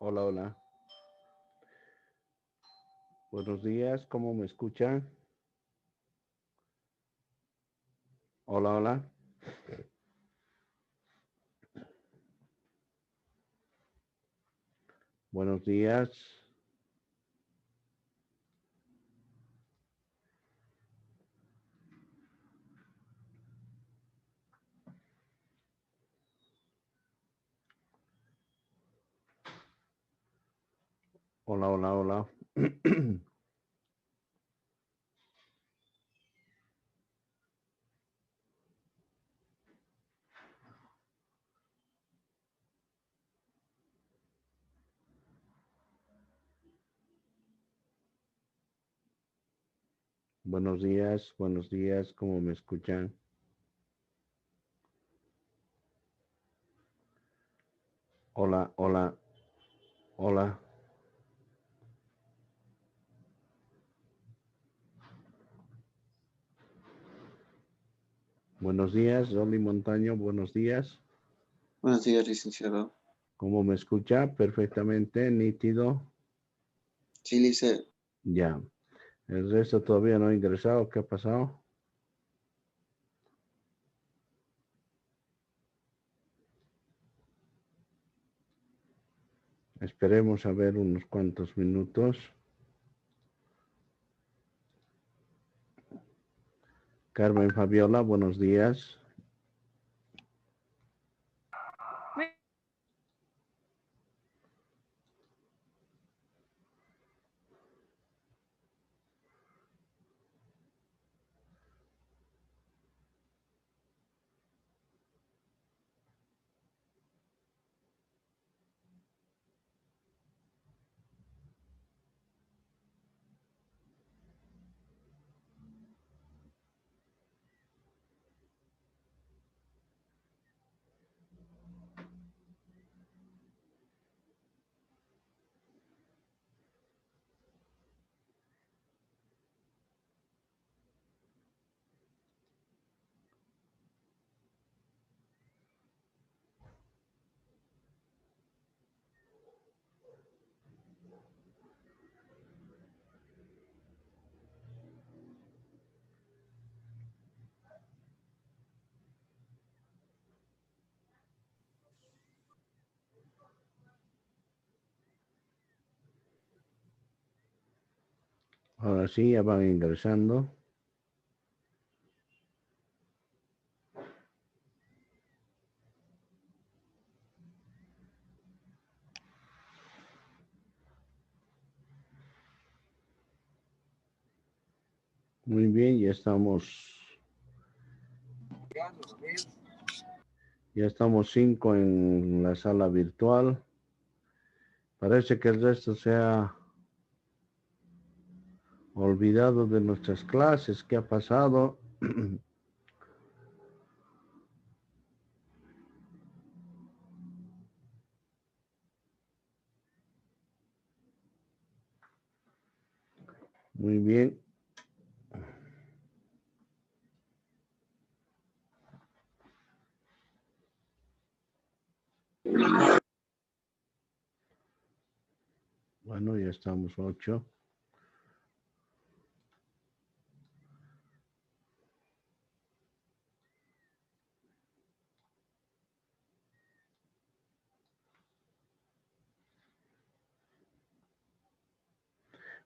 Hola, hola. Buenos días, ¿cómo me escuchan? Hola, hola. Buenos días. Hola, hola, hola. buenos días, ¿cómo me escuchan? Hola, hola, hola. Buenos días, Dolly Montaño, buenos días. Buenos días, licenciado. ¿Cómo me escucha? Perfectamente, nítido. Sí, lice, Ya. El resto todavía no ha ingresado. ¿Qué ha pasado? Esperemos a ver unos cuantos minutos. Carmen Fabiola, buenos días. Ahora sí, ya van ingresando. Muy bien, ya estamos 5 en la sala virtual. Parece que el resto se ha olvidado de nuestras clases. ¿Qué ha pasado? Muy bien. Bueno, ya estamos 8.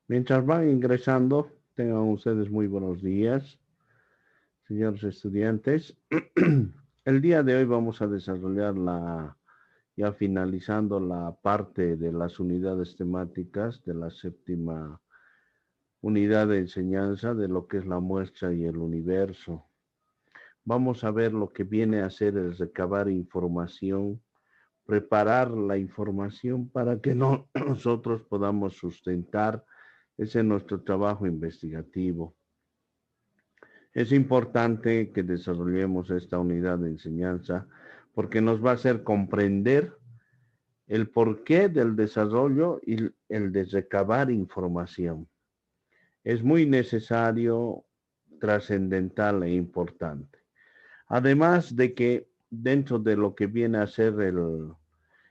Mientras van ingresando, tengan ustedes muy buenos días, señores estudiantes. El día de hoy vamos a desarrollar ya finalizando la parte de las unidades temáticas de la séptima unidad de enseñanza de lo que es la muestra y el universo. Vamos a ver lo que viene a ser el recabar información, preparar la información para que nosotros podamos sustentar ese nuestro trabajo investigativo. Es importante que desarrollemos esta unidad de enseñanza porque nos va a hacer comprender el porqué del desarrollo y el de recabar información. Es muy necesario, trascendental e importante. Además de que dentro de lo que viene a ser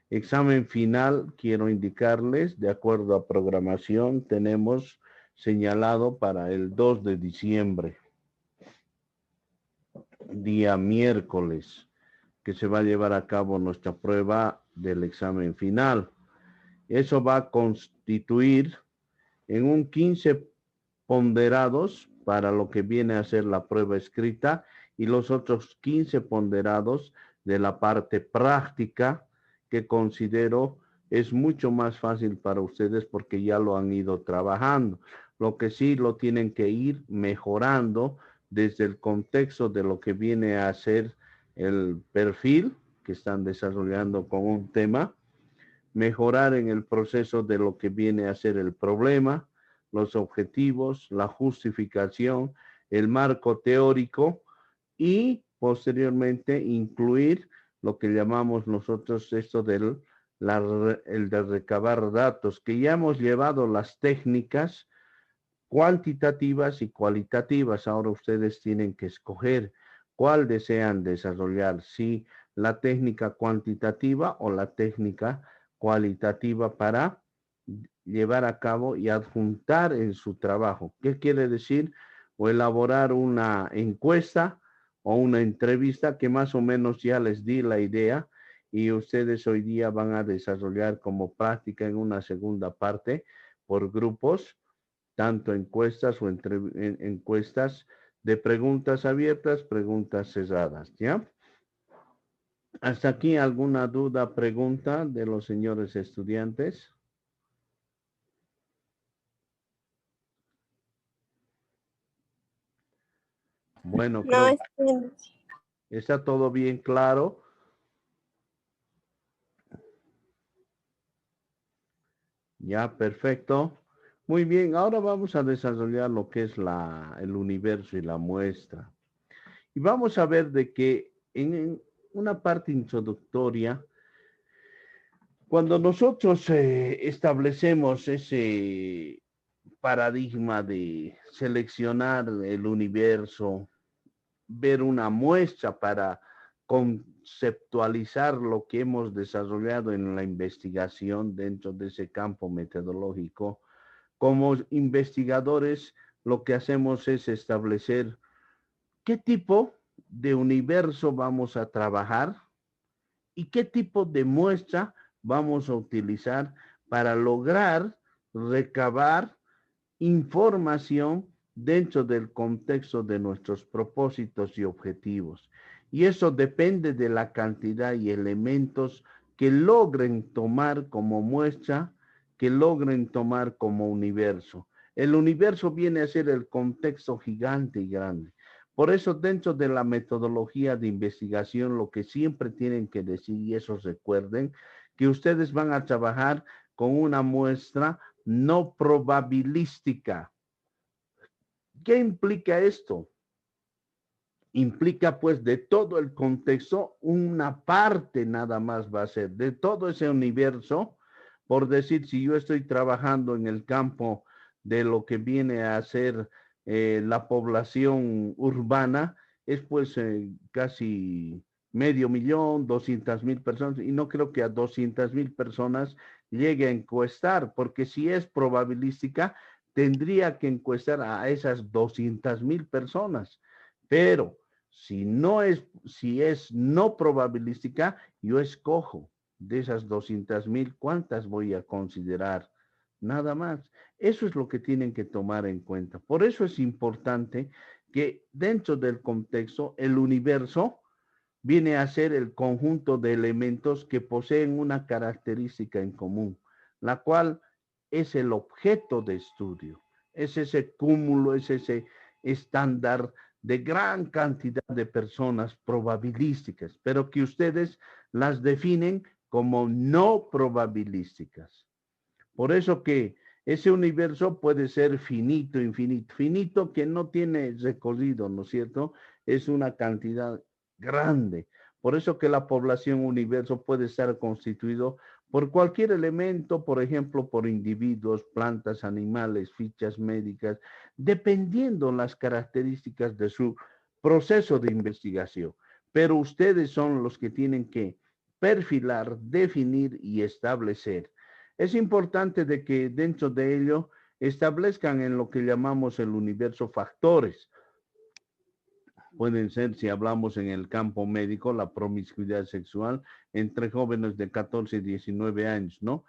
Examen final, quiero indicarles, de acuerdo a programación, tenemos señalado para el 2 de diciembre, día miércoles, que se va a llevar a cabo nuestra prueba del examen final. Eso va a constituir en un 15 ponderados para lo que viene a ser la prueba escrita y los otros 15 ponderados de la parte práctica, que considero es mucho más fácil para ustedes porque ya lo han ido trabajando. Lo que sí lo tienen que ir mejorando desde el contexto de lo que viene a ser el perfil que están desarrollando con un tema, mejorar en el proceso de lo que viene a ser el problema, los objetivos, la justificación, el marco teórico y posteriormente incluir lo que llamamos nosotros esto el de recabar datos, que ya hemos llevado las técnicas cuantitativas y cualitativas. Ahora ustedes tienen que escoger cuál desean desarrollar, si la técnica cuantitativa o la técnica cualitativa para llevar a cabo y adjuntar en su trabajo. ¿Qué quiere decir? O elaborar una encuesta o una entrevista, que más o menos ya les di la idea y ustedes hoy día van a desarrollar como práctica en una segunda parte por grupos, tanto encuestas o encuestas de preguntas abiertas, preguntas cerradas, ¿ya? ¿Hasta aquí alguna duda, pregunta de los señores estudiantes? Bueno, No, creo está bien. que está todo bien claro. Ya, perfecto. Muy bien, ahora vamos a desarrollar lo que es el universo y la muestra. Y vamos a ver de que en una parte introductoria, cuando nosotros establecemos ese paradigma de seleccionar el universo, ver una muestra para conceptualizar lo que hemos desarrollado en la investigación dentro de ese campo metodológico, como investigadores lo que hacemos es establecer qué tipo de universo vamos a trabajar y qué tipo de muestra vamos a utilizar para lograr recabar información dentro del contexto de nuestros propósitos y objetivos. Y eso depende de la cantidad y elementos que logren tomar como muestra, que logren tomar como universo. El universo viene a ser el contexto gigante y grande. Por eso, dentro de la metodología de investigación, lo que siempre tienen que decir, y eso recuerden, que ustedes van a trabajar con una muestra no probabilística. ¿Qué implica esto? Implica pues de todo el contexto, una parte nada más va a ser, de todo ese universo, por decir, si yo estoy trabajando en el campo de lo que viene a ser la población urbana, es pues casi 500,000, 200,000 personas, y no creo que a 200,000 personas llegue a encuestar, porque si es probabilística, tendría que encuestar a esas 200,000 personas, pero si es no probabilística, yo escojo de esas 200,000, ¿cuántas voy a considerar? Nada más. Eso es lo que tienen que tomar en cuenta. Por eso es importante que dentro del contexto, el universo viene a ser el conjunto de elementos que poseen una característica en común, la cual es el objeto de estudio. Es ese cúmulo, es ese estándar de gran cantidad de personas probabilísticas, pero que ustedes las definen como no probabilísticas. Por eso que ese universo puede ser finito, infinito. Finito que no tiene recorrido, ¿no es cierto? Es una cantidad grande. Por eso que la población universo puede estar constituido por cualquier elemento, por ejemplo, por individuos, plantas, animales, fichas médicas, dependiendo las características de su proceso de investigación. Pero ustedes son los que tienen que perfilar, definir y establecer. Es importante de que dentro de ello establezcan en lo que llamamos el universo factores. Pueden ser, si hablamos en el campo médico, la promiscuidad sexual entre jóvenes de 14 y 19 años, ¿no?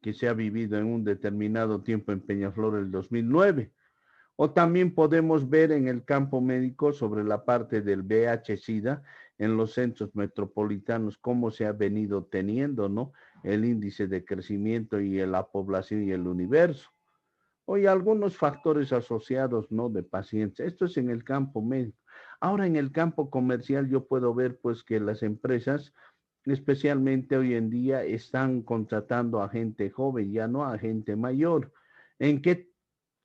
Que se ha vivido en un determinado tiempo en Peñaflor el 2009. O también podemos ver en el campo médico sobre la parte del VIH-Sida en los centros metropolitanos, cómo se ha venido teniendo, ¿no? El índice de crecimiento y la población y el universo. O y algunos factores asociados, ¿no? De pacientes. Esto es en el campo médico. Ahora en el campo comercial yo puedo ver pues que las empresas, especialmente hoy en día, están contratando a gente joven, ya no a gente mayor. ¿En qué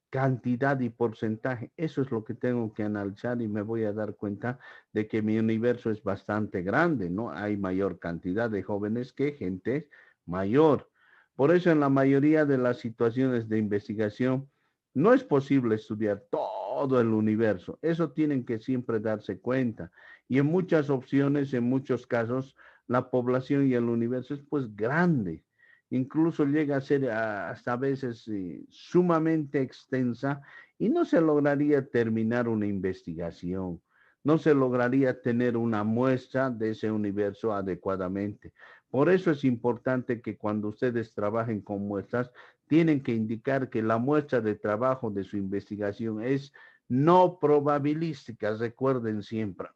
cantidad y porcentaje? Eso es lo que tengo que analizar y me voy a dar cuenta de que mi universo es bastante grande, ¿no? Hay mayor cantidad de jóvenes que gente mayor. Por eso en la mayoría de las situaciones de investigación no es posible estudiar todo el universo. Eso tienen que siempre darse cuenta. Y en muchas opciones, en muchos casos, la población y el universo es pues grande. Incluso llega a ser hasta a veces sumamente extensa y no se lograría terminar una investigación, no se lograría tener una muestra de ese universo adecuadamente. Por eso es importante que cuando ustedes trabajen con muestras, tienen que indicar que la muestra de trabajo de su investigación es no probabilística, recuerden siempre.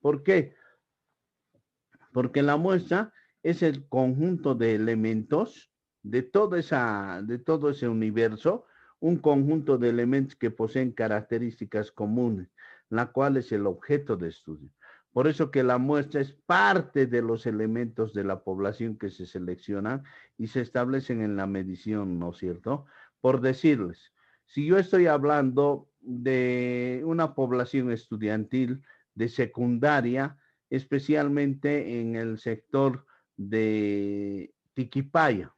¿Por qué? Porque la muestra es el conjunto de elementos de todo ese universo, un conjunto de elementos que poseen características comunes, la cual es el objeto de estudio. Por eso que la muestra es parte de los elementos de la población que se seleccionan y se establecen en la medición, ¿no es cierto? Por decirles, si yo estoy hablando de una población estudiantil de secundaria, especialmente en el sector de Tiquipaya.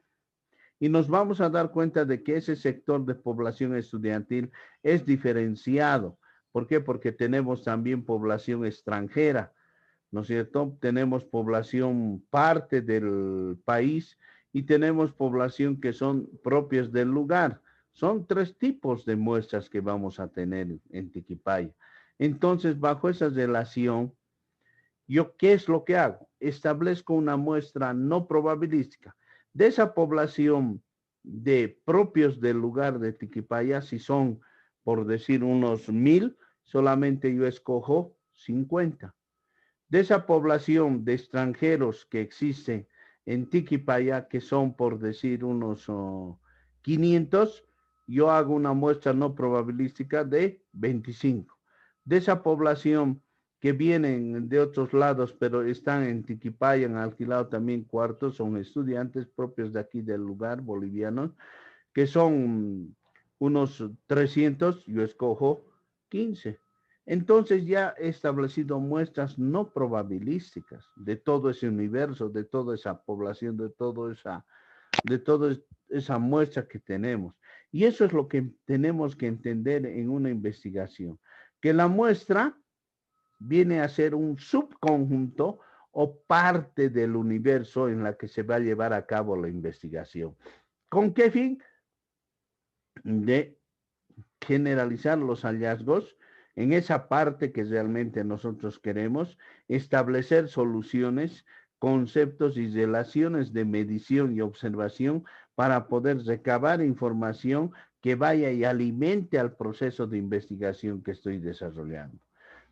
Y nos vamos a dar cuenta de que ese sector de población estudiantil es diferenciado. ¿Por qué? Porque tenemos también población extranjera, ¿no es cierto? Tenemos población parte del país y tenemos población que son propias del lugar. Son tres tipos de muestras que vamos a tener en Tiquipaya. Entonces, bajo esa relación, ¿yo qué es lo que hago? Establezco una muestra no probabilística de esa población de propios del lugar de Tiquipaya. Si son, por decir, unos 1000, solamente yo escojo 50. De esa población de extranjeros que existe en Tiquipaya, que son, por decir, unos 500, yo hago una muestra no probabilística de 25. De esa población que vienen de otros lados, pero están en Tiquipaya, han alquilado también cuartos, son estudiantes propios de aquí del lugar, bolivianos, que son unos 300, yo escojo 15. Entonces ya he establecido muestras no probabilísticas de todo ese universo, de toda esa población, de toda esa muestra que tenemos. Y eso es lo que tenemos que entender en una investigación, que la muestra viene a ser un subconjunto o parte del universo en la que se va a llevar a cabo la investigación. ¿Con qué fin? De generalizar los hallazgos en esa parte que realmente nosotros queremos, establecer soluciones, conceptos y relaciones de medición y observación para poder recabar información que vaya y alimente al proceso de investigación que estoy desarrollando.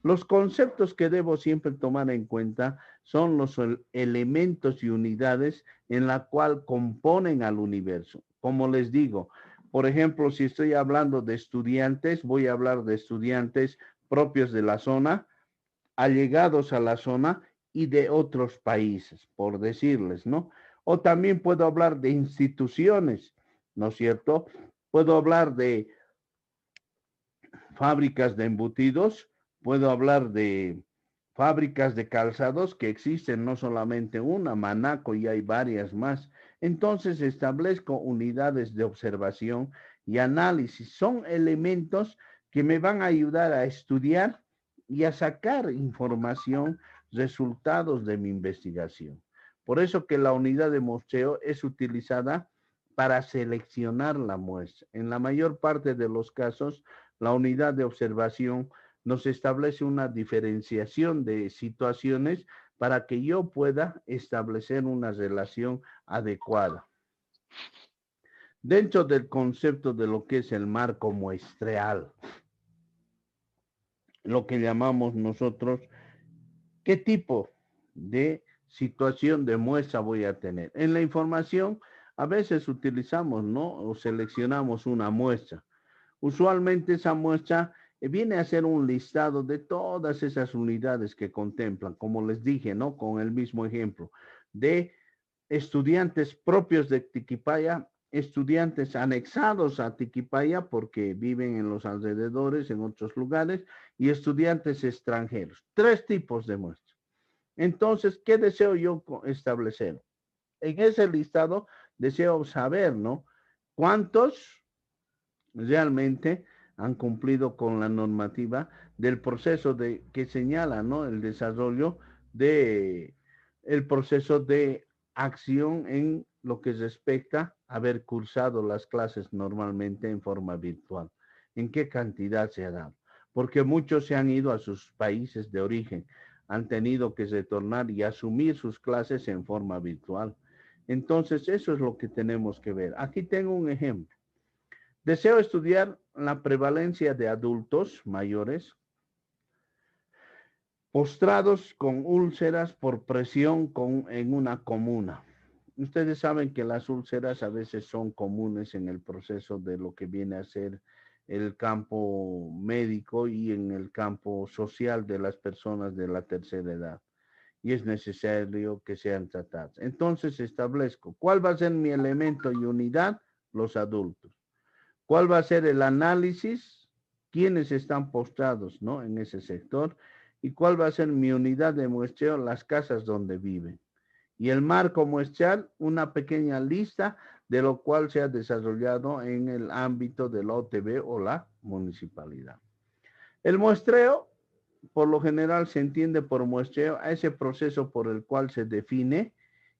Los conceptos que debo siempre tomar en cuenta son los elementos y unidades en la cual componen al universo. Como les digo, por ejemplo, si estoy hablando de estudiantes, voy a hablar de estudiantes propios de la zona, allegados a la zona y de otros países, por decirles, ¿no? O también puedo hablar de instituciones, ¿no es cierto? Puedo hablar de fábricas de embutidos, puedo hablar de fábricas de calzados que existen no solamente una, Manaco, y hay varias más. Entonces establezco unidades de observación y análisis. Son elementos que me van a ayudar a estudiar y a sacar información, resultados de mi investigación. Por eso que la unidad de muestreo es utilizada para seleccionar la muestra. En la mayor parte de los casos, la unidad de observación nos establece una diferenciación de situaciones para que yo pueda establecer una relación adecuada. Dentro del concepto de lo que es el marco muestreal, lo que llamamos nosotros, ¿qué tipo de situación de muestra voy a tener? En la información, a veces utilizamos, ¿no? O seleccionamos una muestra. Usualmente esa muestra viene a ser un listado de todas esas unidades que contemplan, como les dije, ¿no? Con el mismo ejemplo, de estudiantes propios de Tiquipaya, estudiantes anexados a Tiquipaya porque viven en los alrededores, en otros lugares, y estudiantes extranjeros. 3 tipos de muestras. Entonces, ¿qué deseo yo establecer? En ese listado deseo saber, ¿no? ¿Cuántos realmente han cumplido con la normativa del proceso que señala, ¿no? El desarrollo de el proceso de acción en lo que respecta a haber cursado las clases normalmente en forma virtual. ¿En qué cantidad se ha dado? Porque muchos se han ido a sus países de origen, han tenido que retornar y asumir sus clases en forma virtual. Entonces, eso es lo que tenemos que ver. Aquí tengo un ejemplo. Deseo estudiar la prevalencia de adultos mayores postrados con úlceras por presión en una comuna. Ustedes saben que las úlceras a veces son comunes en el proceso de lo que viene a ser el campo médico y en el campo social de las personas de la tercera edad. Y es necesario que sean tratadas. Entonces establezco cuál va a ser mi elemento y unidad, los adultos. ¿Cuál va a ser el análisis? ¿Quiénes están postrados, ¿no? En ese sector? ¿Y cuál va a ser mi unidad de muestreo? Las casas donde viven. Y el marco muestreal, una pequeña lista de lo cual se ha desarrollado en el ámbito de la OTB o la municipalidad. El muestreo, por lo general, se entiende por muestreo a ese proceso por el cual se define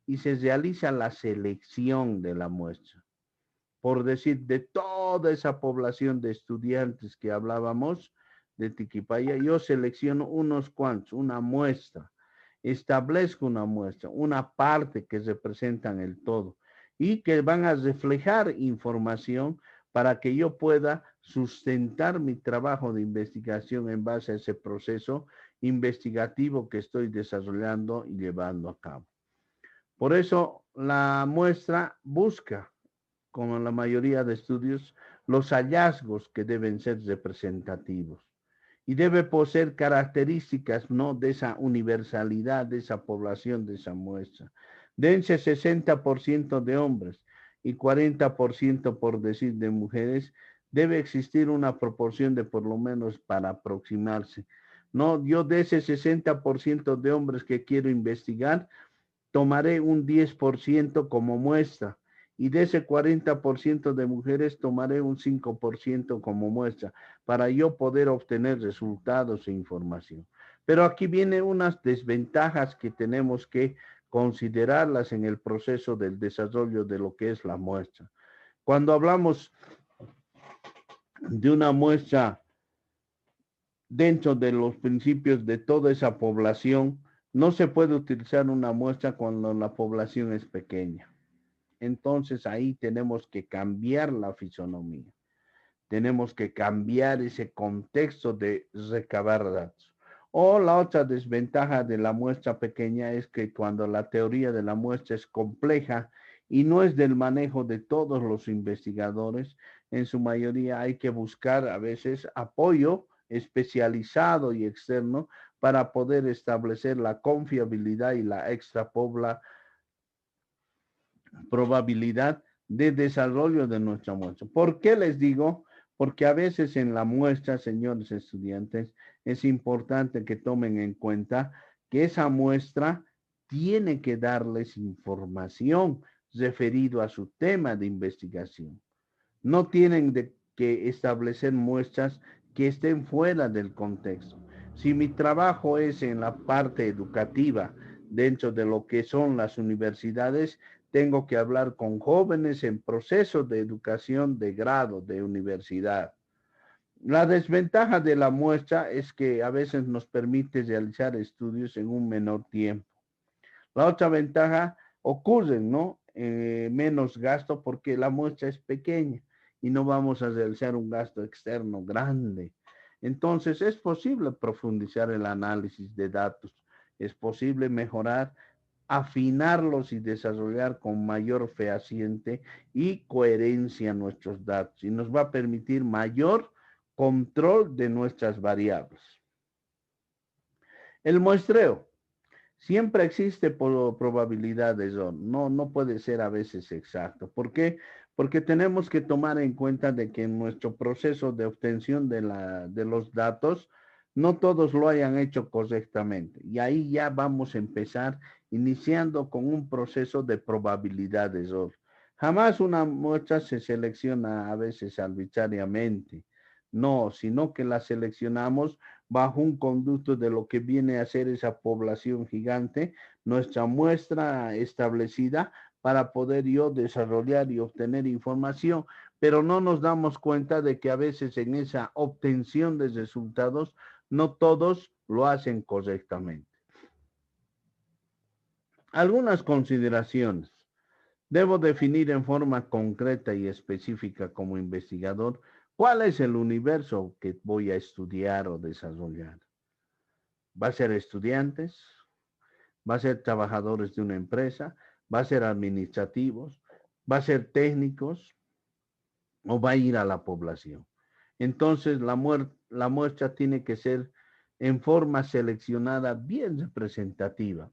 y se realiza la selección de la muestra. Por decir, de toda esa población de estudiantes que hablábamos de Tiquipaya, yo selecciono unos cuantos, una muestra, establezco una muestra, una parte que representan el todo y que van a reflejar información para que yo pueda sustentar mi trabajo de investigación en base a ese proceso investigativo que estoy desarrollando y llevando a cabo. Por eso la muestra busca, como en la mayoría de estudios, los hallazgos que deben ser representativos y debe poseer características, ¿no? De esa universalidad, de esa población, de esa muestra. Dense 60% de hombres y 40% por decir de mujeres, debe existir una proporción de por lo menos para aproximarse. No, yo de ese 60% de hombres que quiero investigar, tomaré un 10% como muestra y de ese 40% de mujeres tomaré un 5% como muestra para yo poder obtener resultados e información. Pero aquí vienen unas desventajas que tenemos que considerarlas en el proceso del desarrollo de lo que es la muestra. Cuando hablamos de una muestra dentro de los principios de toda esa población, no se puede utilizar una muestra cuando la población es pequeña. Entonces ahí tenemos que cambiar la fisonomía. Tenemos que cambiar ese contexto de recabar datos. O la otra desventaja de la muestra pequeña es que cuando la teoría de la muestra es compleja y no es del manejo de todos los investigadores, en su mayoría hay que buscar a veces apoyo especializado y externo para poder establecer la confiabilidad y la probabilidad de desarrollo de nuestra muestra. ¿Por qué les digo? Porque a veces en la muestra, señores estudiantes, es importante que tomen en cuenta que esa muestra tiene que darles información referido a su tema de investigación. No tienen que establecer muestras que estén fuera del contexto. Si mi trabajo es en la parte educativa, dentro de lo que son las universidades, tengo que hablar con jóvenes en proceso de educación de grado de universidad. La desventaja de la muestra es que a veces nos permite realizar estudios en un menor tiempo. La otra ventaja ocurre, ¿no? Menos gasto porque la muestra es pequeña y no vamos a realizar un gasto externo grande. Entonces es posible profundizar el análisis de datos, es posible mejorar, afinarlos y desarrollar con mayor fehaciente y coherencia nuestros datos y nos va a permitir mayor control de nuestras variables. El muestreo. Siempre existe probabilidad de error, no puede ser a veces exacto. ¿Por qué? Porque tenemos que tomar en cuenta de que en nuestro proceso de obtención de los datos, no todos lo hayan hecho correctamente. Y ahí ya vamos a empezar iniciando con un proceso de probabilidad de error. Jamás una muestra se selecciona a veces arbitrariamente. No, sino que la seleccionamos bajo un conducto de lo que viene a ser esa población gigante, nuestra muestra establecida para poder yo desarrollar y obtener información, pero no nos damos cuenta de que a veces en esa obtención de resultados no todos lo hacen correctamente. Algunas consideraciones. Debo definir en forma concreta y específica como investigador cuál es el universo que voy a estudiar o desarrollar. ¿Va a ser estudiantes? ¿Va a ser trabajadores de una empresa? ¿Va a ser administrativos? ¿Va a ser técnicos? ¿O va a ir a la población? Entonces la muestra tiene que ser en forma seleccionada bien representativa.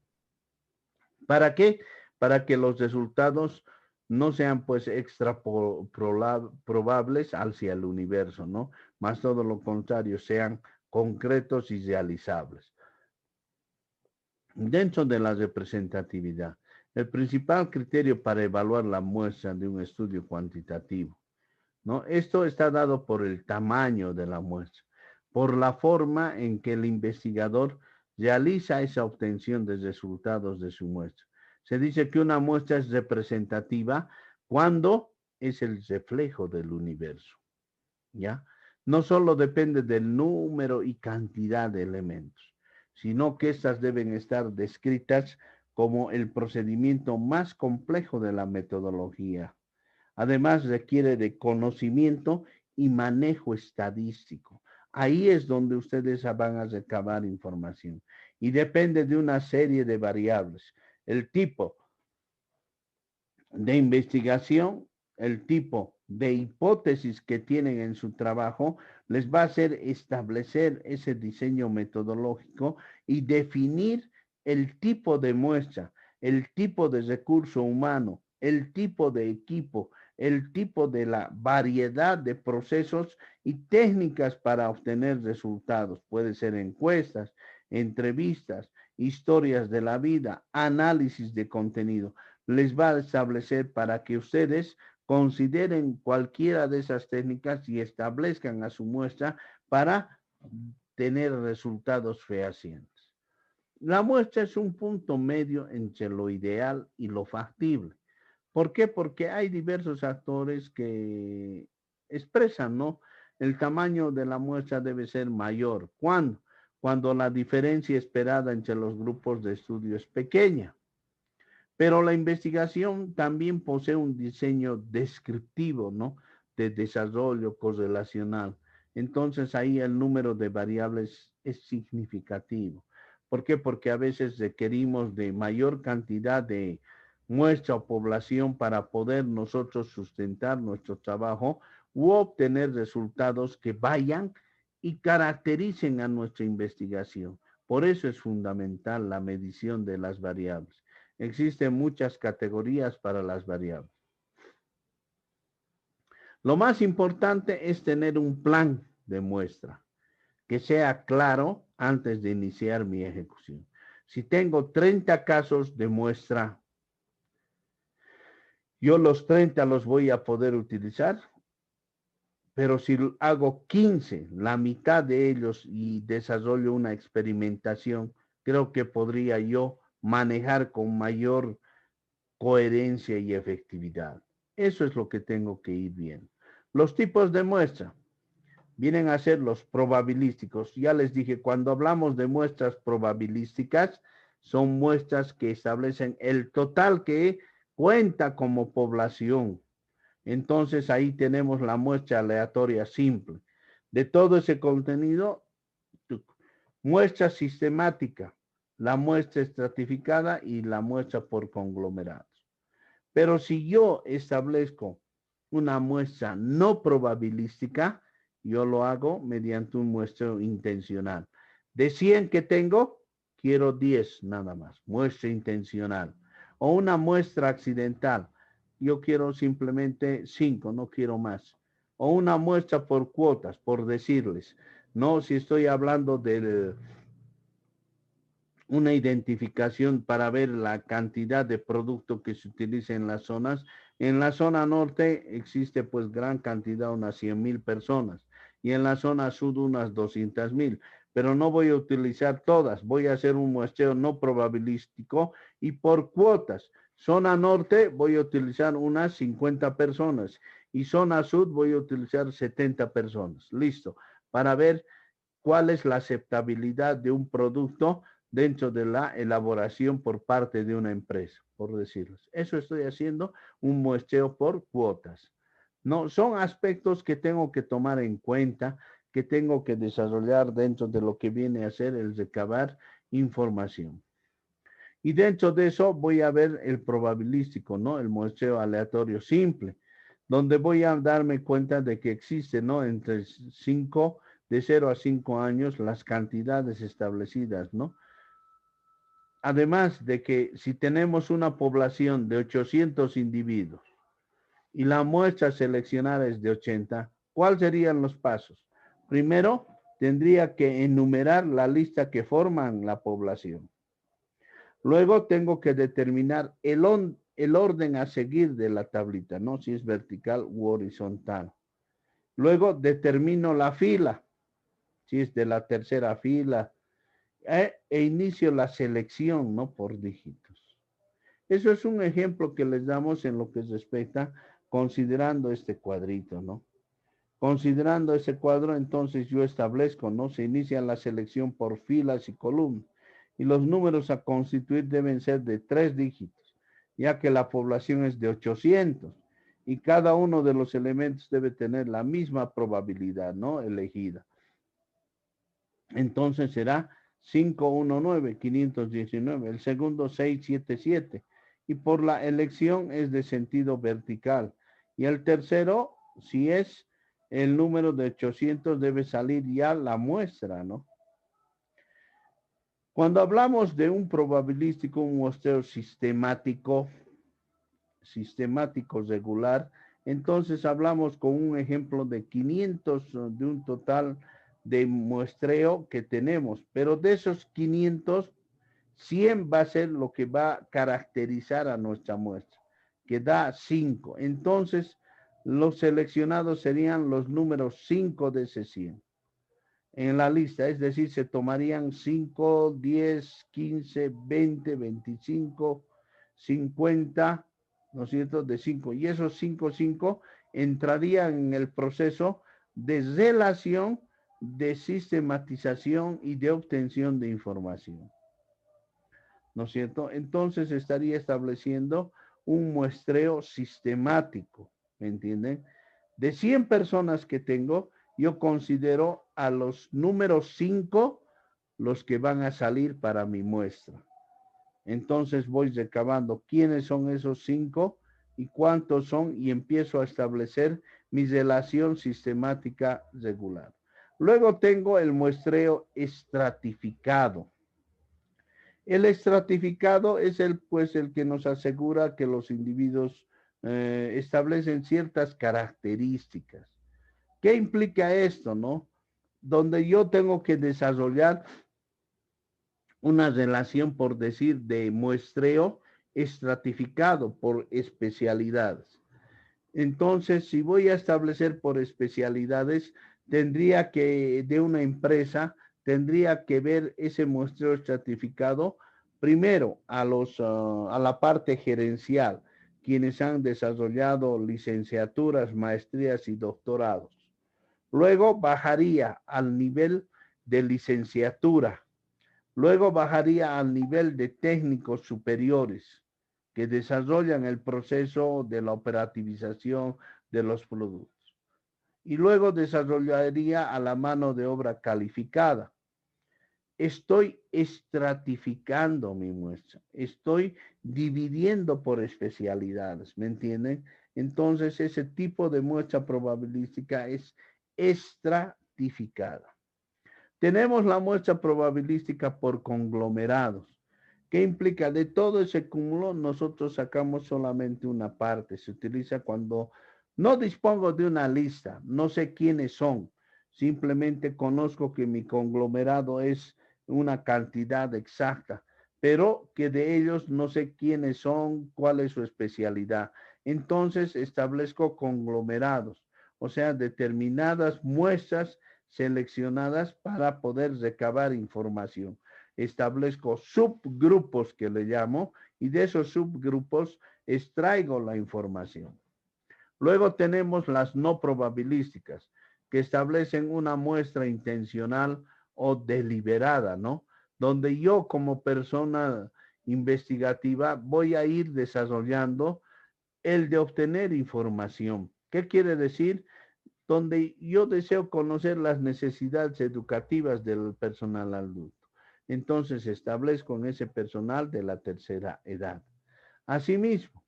¿Para qué? Para que los resultados no sean pues extra probables hacia el universo, ¿no? Más todo lo contrario, sean concretos y realizables. Dentro de la representatividad, el principal criterio para evaluar la muestra de un estudio cuantitativo, ¿no? Esto está dado por el tamaño de la muestra, por la forma en que el investigador realiza esa obtención de resultados de su muestra. Se dice que una muestra es representativa cuando es el reflejo del universo, ¿ya? No solo depende del número y cantidad de elementos, sino que estas deben estar descritas como el procedimiento más complejo de la metodología. Además, requiere de conocimiento y manejo estadístico. Ahí es donde ustedes van a recabar información y depende de una serie de variables. El tipo de investigación, el tipo de hipótesis que tienen en su trabajo, les va a hacer establecer ese diseño metodológico y definir el tipo de muestra, el tipo de recurso humano, el tipo de equipo, el tipo de la variedad de procesos y técnicas para obtener resultados. Puede ser encuestas, entrevistas, historias de la vida, análisis de contenido. Les va a establecer para que ustedes consideren cualquiera de esas técnicas y establezcan a su muestra para tener resultados fehacientes. La muestra es un punto medio entre lo ideal y lo factible. ¿Por qué? Porque hay diversos actores que expresan, ¿no? El tamaño de la muestra debe ser mayor. ¿Cuándo? Cuando la diferencia esperada entre los grupos de estudio es pequeña. Pero la investigación también posee un diseño descriptivo, ¿no? De desarrollo correlacional. Entonces ahí el número de variables es significativo. ¿Por qué? Porque a veces requerimos de mayor cantidad de muestra o población para poder nosotros sustentar nuestro trabajo u obtener resultados que vayan y caractericen a nuestra investigación. Por eso es fundamental la medición de las variables. Existen muchas categorías para las variables. Lo más importante es tener un plan de muestra que sea claro antes de iniciar mi ejecución. Si tengo 30 casos de muestra, yo los 30 los voy a poder utilizar, pero si hago 15, la mitad de ellos y desarrollo una experimentación, creo que podría yo manejar con mayor coherencia y efectividad. Eso es lo que tengo que ir viendo. Los tipos de muestra vienen a ser los probabilísticos. Ya les dije, cuando hablamos de muestras probabilísticas, son muestras que establecen el total que cuenta como población. Entonces ahí tenemos la muestra aleatoria simple. De todo ese contenido, muestra sistemática, la muestra estratificada y la muestra por conglomerados. Pero si yo establezco una muestra no probabilística, yo lo hago mediante un muestreo intencional. De 100 que tengo, quiero 10 nada más, muestra intencional. O una muestra accidental, yo quiero simplemente 5, no quiero más. O una muestra por cuotas, por decirles. No, si estoy hablando de una identificación para ver la cantidad de producto que se utiliza en las zonas. En la zona norte existe pues gran cantidad, unas 100,000 personas, y en la zona sur unas 200,000, pero no voy a utilizar todas, voy a hacer un muestreo no probabilístico y por cuotas. Zona norte voy a utilizar unas 50 personas y zona sur voy a utilizar 70 personas. Listo, para ver cuál es la aceptabilidad de un producto dentro de la elaboración por parte de una empresa, por decirles. Eso estoy haciendo un muestreo por cuotas. No, son aspectos que tengo que tomar en cuenta, que tengo que desarrollar dentro de lo que viene a ser el recabar información. Y dentro de eso voy a ver el probabilístico, ¿no? El muestreo aleatorio simple, donde voy a darme cuenta de que existe, ¿no? Entre 5, de 0 a 5 años, las cantidades establecidas, ¿no? Además de que si tenemos una población de 800 individuos y la muestra seleccionada es de 80, ¿cuáles serían los pasos? Primero, tendría que enumerar la lista que forman la población. Luego tengo que determinar el orden a seguir de la tablita, ¿no? Si es vertical u horizontal. Luego determino la fila, si es de la tercera fila, e inicio la selección, ¿no? Por dígitos. Eso es un ejemplo que les damos en lo que respecta considerando este cuadrito, ¿no? Considerando ese cuadro, entonces yo establezco, ¿no? Se inicia la selección por filas y columnas. Y los números a constituir deben ser de 3 dígitos, ya que la población es de 800 y cada uno de los elementos debe tener la misma probabilidad, ¿no? Elegida. Entonces será 519, 519, el segundo 677 y por la elección es de sentido vertical y el tercero, si es el número de 800, debe salir ya la muestra, ¿no? Cuando hablamos de un probabilístico, un muestreo sistemático regular, entonces hablamos con un ejemplo de 500 de un total de muestreo que tenemos, pero de esos 500, 100 va a ser lo que va a caracterizar a nuestra muestra, que da 5. Entonces, los seleccionados serían los números 5 de ese 100 en la lista, es decir, se tomarían 5, 10, 15, 20, 25, 50, ¿no es cierto?, de 5. Y esos 5 entrarían en el proceso de relación, de sistematización y de obtención de información, ¿no es cierto? Entonces estaría estableciendo un muestreo sistemático, ¿me entienden? De 100 personas que tengo, yo considero a los números 5 los que van a salir para mi muestra. Entonces voy recabando quiénes son esos 5 y cuántos son y empiezo a establecer mi relación sistemática regular. Luego tengo el muestreo estratificado. El estratificado es el que nos asegura que los individuos establecen ciertas características. ¿Qué implica esto, no? Donde yo tengo que desarrollar una relación, por decir, de muestreo estratificado por especialidades. Entonces, si voy a establecer por especialidades, tendría que, de una empresa, tendría que ver ese muestreo estratificado Primero, a la parte gerencial, quienes han desarrollado licenciaturas, maestrías y doctorados. Luego bajaría al nivel de licenciatura. Luego bajaría al nivel de técnicos superiores que desarrollan el proceso de la operativización de los productos. Y luego desarrollaría a la mano de obra calificada. Estoy estratificando mi muestra, estoy dividiendo por especialidades, ¿me entienden? Entonces ese tipo de muestra probabilística es estratificada. Tenemos la muestra probabilística por conglomerados. ¿Qué implica? De todo ese cúmulo nosotros sacamos solamente una parte. Se utiliza cuando no dispongo de una lista, no sé quiénes son. Simplemente conozco que mi conglomerado es una cantidad exacta, pero que de ellos no sé quiénes son, cuál es su especialidad. Entonces establezco conglomerados, o sea, determinadas muestras seleccionadas para poder recabar información. Establezco subgrupos que le llamo y de esos subgrupos extraigo la información. Luego tenemos las no probabilísticas que establecen una muestra intencional o deliberada, ¿no? Donde yo como persona investigativa voy a ir desarrollando el de obtener información. ¿Qué quiere decir? Donde yo deseo conocer las necesidades educativas del personal adulto. Entonces establezco en ese personal de la tercera edad. Asimismo,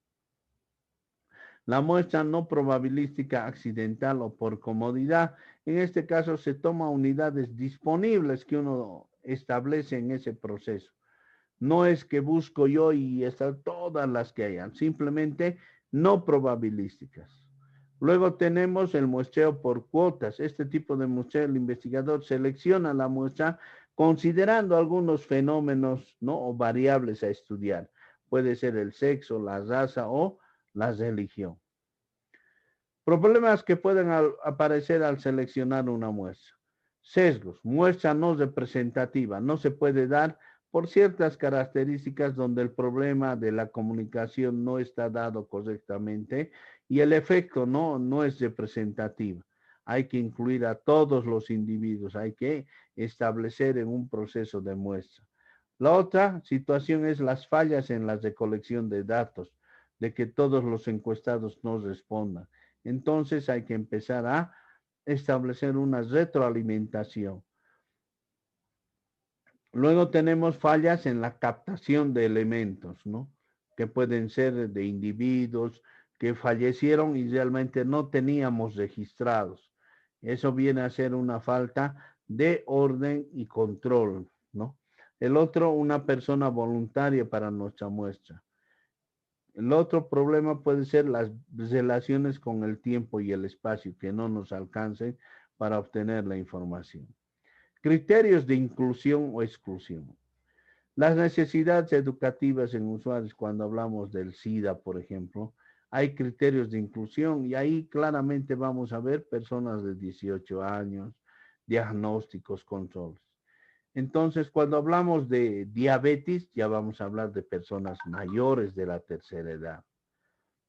la muestra no probabilística accidental o por comodidad, en este caso se toma unidades disponibles que uno establece en ese proceso. No es que busco yo y están todas las que hayan, simplemente no probabilísticas. Luego tenemos el muestreo por cuotas. Este tipo de muestreo, el investigador selecciona la muestra considerando algunos fenómenos, ¿no? O variables a estudiar. Puede ser el sexo, la raza o la religión. Problemas que pueden aparecer al seleccionar una muestra. Sesgos, muestra no representativa, no se puede dar por ciertas características donde el problema de la comunicación no está dado correctamente y el efecto no es representativo. Hay que incluir a todos los individuos, hay que establecer en un proceso de muestra. La otra situación es las fallas en la recolección de datos, de que todos los encuestados no respondan. Entonces hay que empezar a establecer una retroalimentación. Luego tenemos fallas en la captación de elementos, ¿no? Que pueden ser de individuos que fallecieron y realmente no teníamos registrados. Eso viene a ser una falta de orden y control, ¿no? El otro, una persona voluntaria para nuestra muestra. El otro problema puede ser las relaciones con el tiempo y el espacio que no nos alcancen para obtener la información. Criterios de inclusión o exclusión. Las necesidades educativas en usuarios, cuando hablamos del SIDA, por ejemplo, hay criterios de inclusión y ahí claramente vamos a ver personas de 18 años, diagnósticos, controles. Entonces, cuando hablamos de diabetes, ya vamos a hablar de personas mayores de la tercera edad,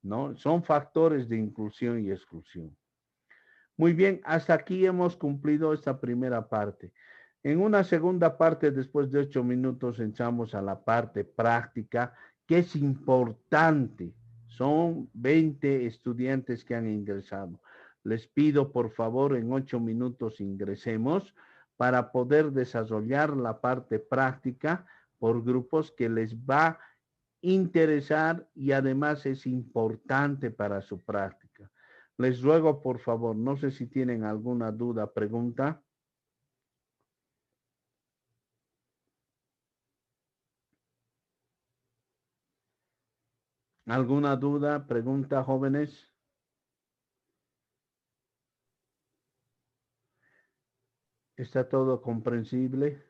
¿no? Son factores de inclusión y exclusión. Muy bien, hasta aquí hemos cumplido esta primera parte. En una segunda parte, después de 8 minutos, entramos a la parte práctica, que es importante. Son 20 estudiantes que han ingresado. Les pido, por favor, en 8 minutos ingresemos para poder desarrollar la parte práctica por grupos que les va a interesar y además es importante para su práctica. Les ruego, por favor, no sé si tienen alguna duda, pregunta. ¿Alguna duda, pregunta, jóvenes? ¿Está todo comprensible?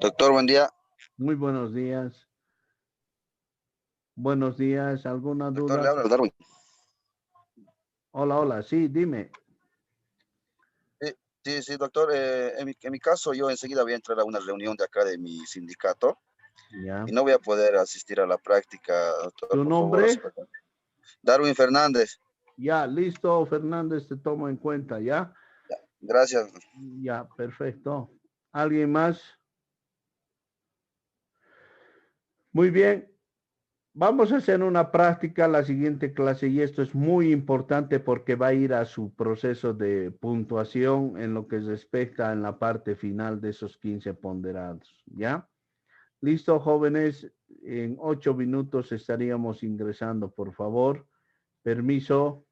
Doctor, buen día. Muy buenos días. Buenos días. ¿Alguna Doctor, duda? le habla Darwin. Hola, hola. Sí, dime. Sí, sí, doctor. En mi caso, yo enseguida voy a entrar a una reunión de acá de mi sindicato Ya. y no voy a poder asistir a la práctica, doctor, ¿Tu por favor. nombre? Darwin Fernández. Ya, listo, Fernández, te tomo en cuenta, ¿ya? Gracias. Ya, perfecto. ¿Alguien más? Muy bien. Vamos a hacer una práctica la siguiente clase y esto es muy importante porque va a ir a su proceso de puntuación en lo que respecta en la parte final de esos 15 ponderados, ¿ya? Listo, jóvenes, en 8 minutos estaríamos ingresando, por favor. Permiso.